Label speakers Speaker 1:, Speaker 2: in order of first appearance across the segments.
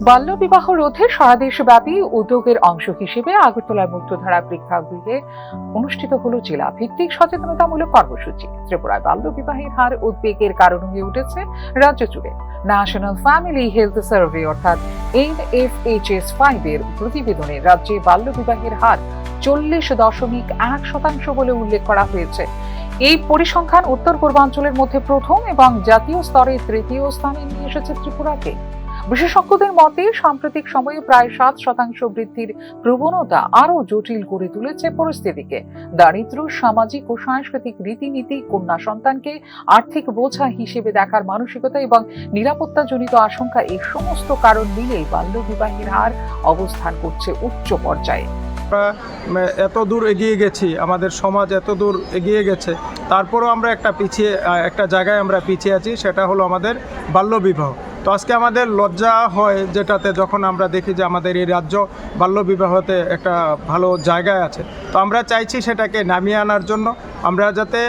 Speaker 1: বাল্যবিবাহ রোধে সারা দেশব্যাপী উদ্যোগের অংশ হিসেবে আগরতলার মুক্তধারা প্রেক্ষাগৃহে অনুষ্ঠিত হলো জেলা ভিত্তিক সচেতনতামূলক কর্মসূচি। ত্রিপুরায় বাল্যবিবাহের হার উদ্বেগের কারণ হয়ে উঠেছে রাজ্য জুড়ে। ন্যাশনাল ফ্যামিলি হেলথ সার্ভে অর্থাৎ NFHS-5 এর প্রতিবেদনে রাজ্যে বাল্যবিবাহের হার 40.1% বলে উল্লেখ করা হয়েছে। এই পরিসংখ্যান উত্তর পূর্বাঞ্চলের মধ্যে প্রথম এবং জাতীয় স্তরে তৃতীয় স্থানে নিয়ে এসেছে ত্রিপুরাকে। বিশেষজ্ঞদের মতে সাম্প্রতিক সময়ে প্রায় 7% বৃদ্ধির প্রবণতা আরো জটিল করে তুলেছে পরিস্থিতিকে। দারিদ্র্য, সামাজিক ও সাংস্কৃতিক রীতিনীতি, কন্যা সন্তানকে আর্থিক বোঝা হিসেবে দেখার মানসিকতা এবং নিরাপত্তাজনিত আশঙ্কা, এই সমস্ত কারণ মিলেই বাল্যবিবাহের হার অবস্থান করছে উচ্চ পর্যায়ে।
Speaker 2: এত দূর এগিয়ে গেছি, আমাদের সমাজ এত দূর এগিয়ে গেছে, তারপরও আমরা একটা জায়গায় আমরা পিছিয়ে আছি, সেটা হলো আমাদের বাল্যবিবাহ। তো আজকে আমাদের লজ্জা হয় যেটাতে, যখন আমরা দেখি যে আমাদের এই রাজ্য বাল্যবিবাহতে একটা ভালো জায়গায় আছে। তো আমরা চাইছি সেটাকে নামিয়ে আনার জন্য, আমরা যাতে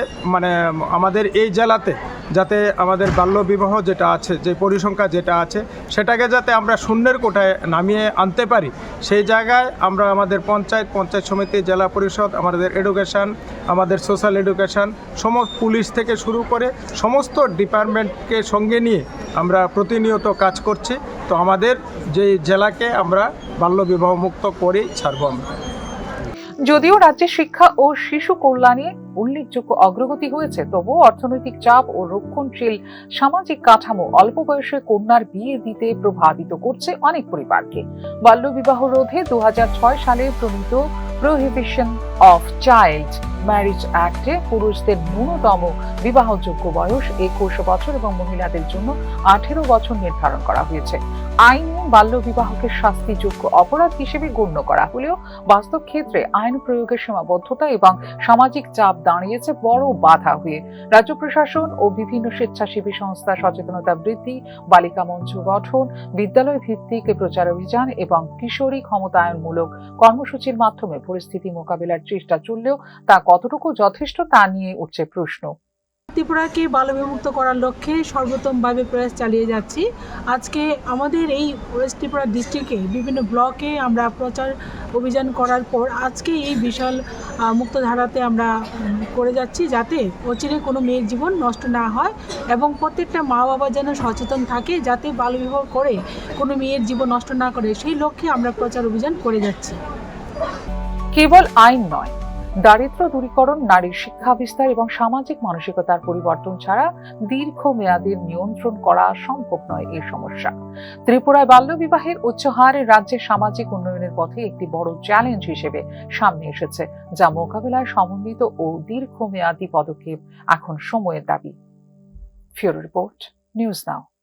Speaker 2: আমাদের এই জেলাতে যাতে আমাদের বাল্যবিবাহ যেটা আছে, যে পরিসংখ্যা যেটা আছে, সেটাকে যাতে আমরা শূন্যের কোটায় নামিয়ে আনতে পারি। সেই জায়গায় আমরা আমাদের পঞ্চায়েত সমিতি, জেলা পরিষদ, আমাদের এডুকেশন, আমাদের সোশ্যাল এডুকেশন, পুলিশ থেকে শুরু করে সমস্ত ডিপার্টমেন্টকে সঙ্গে নিয়ে আমরা প্রতিনিয়ত কাজ করছি। তো আমাদের যে জেলাকে আমরা বাল্যবিবাহ মুক্ত করেই ছাড়ব আমরা।
Speaker 1: যদিও রাজ্যে শিক্ষা ও শিশু কল্যাণে উল্লেখযোগ্য অগ্রগতি হয়েছে, তবুও অর্থনৈতিক চাপ ও রক্ষণশীল সামাজিক কাঠামো অল্প বয়সে কন্যার বিয়ে দিতে প্রভাবিত করছে অনেক পরিবারকে। বাল্যবিবাহ রোধে 2006 সালে প্রণীত প্রোহিবিশন অফ চাইল্ড ম্যারেজ অ্যাক্টে পুরুষদের ন্যূনতম বিবাহযোগ্য বয়স 21 বছর এবং মহিলাদের জন্য 18 বছর নির্ধারণ করা হয়েছে। আইনে বাল্যবিবাহকে শাস্তিযোগ্য অপরাধ হিসেবে গণ্য করা হলেও বাস্তব ক্ষেত্রে আইন প্রয়োগের সীমাবদ্ধতা এবং সামাজিক চাপ দাঁড়িয়েছে বড় বাধা হয়ে। রাজ্য প্রশাসন ও বিভিন্ন স্বেচ্ছাসেবী সংস্থা সচেতনতা বৃদ্ধি, বালিকা মঞ্চ গঠন, বিদ্যালয় ভিত্তিক প্রচার অভিযান এবং কিশোরী ক্ষমতায়নমূলক কর্মসূচির মাধ্যমে পরিস্থিতি মোকাবিলার চেষ্টা চললেও তা কতটুকু যথেষ্ট তা নিয়ে উঠছে প্রশ্ন।
Speaker 3: ত্রিপুরাকে বাল্যবিমুক্ত করার লক্ষ্যে সর্বোত্তমভাবে প্রয়াস চালিয়ে যাচ্ছি। আজকে আমাদের এই ওয়েস্ট ত্রিপুরা ডিস্ট্রিক্টে বিভিন্ন ব্লকে আমরা প্রচার অভিযান করার পর আজকে এই বিশাল মুক্তধারাতে আমরা করে যাচ্ছি, যাতে অচিরে কোনো মেয়ের জীবন নষ্ট না হয় এবং প্রত্যেকটা মা বাবা যেন সচেতন থাকে, যাতে বাল্যবিবাহ করে কোনো মেয়ের জীবন নষ্ট না করে, সেই লক্ষ্যে আমরা প্রচার অভিযান করে যাচ্ছি।
Speaker 1: কেবল আইন নয়, দারিদ্র্য দূরীকরণ, নারীর শিক্ষা বিস্তার এবং সামাজিক মানসিকতার পরিবর্তন ছাড়া দীর্ঘমেয়াদী নিয়ন্ত্রণ করা সম্ভব নয় এই সমস্যা। ত্রিপুরায় বাল্যবিবাহের উচ্চ হার রাজ্যের সামাজিক উন্নয়নের পথে একটি বড় চ্যালেঞ্জ হিসেবে সামনে এসেছে, যা মোকাবিলায় সমন্বিত ও দীর্ঘমেয়াদী পদক্ষেপ এখন সময়ের দাবি। ফিউরো রিপোর্ট, নিউজ নাও।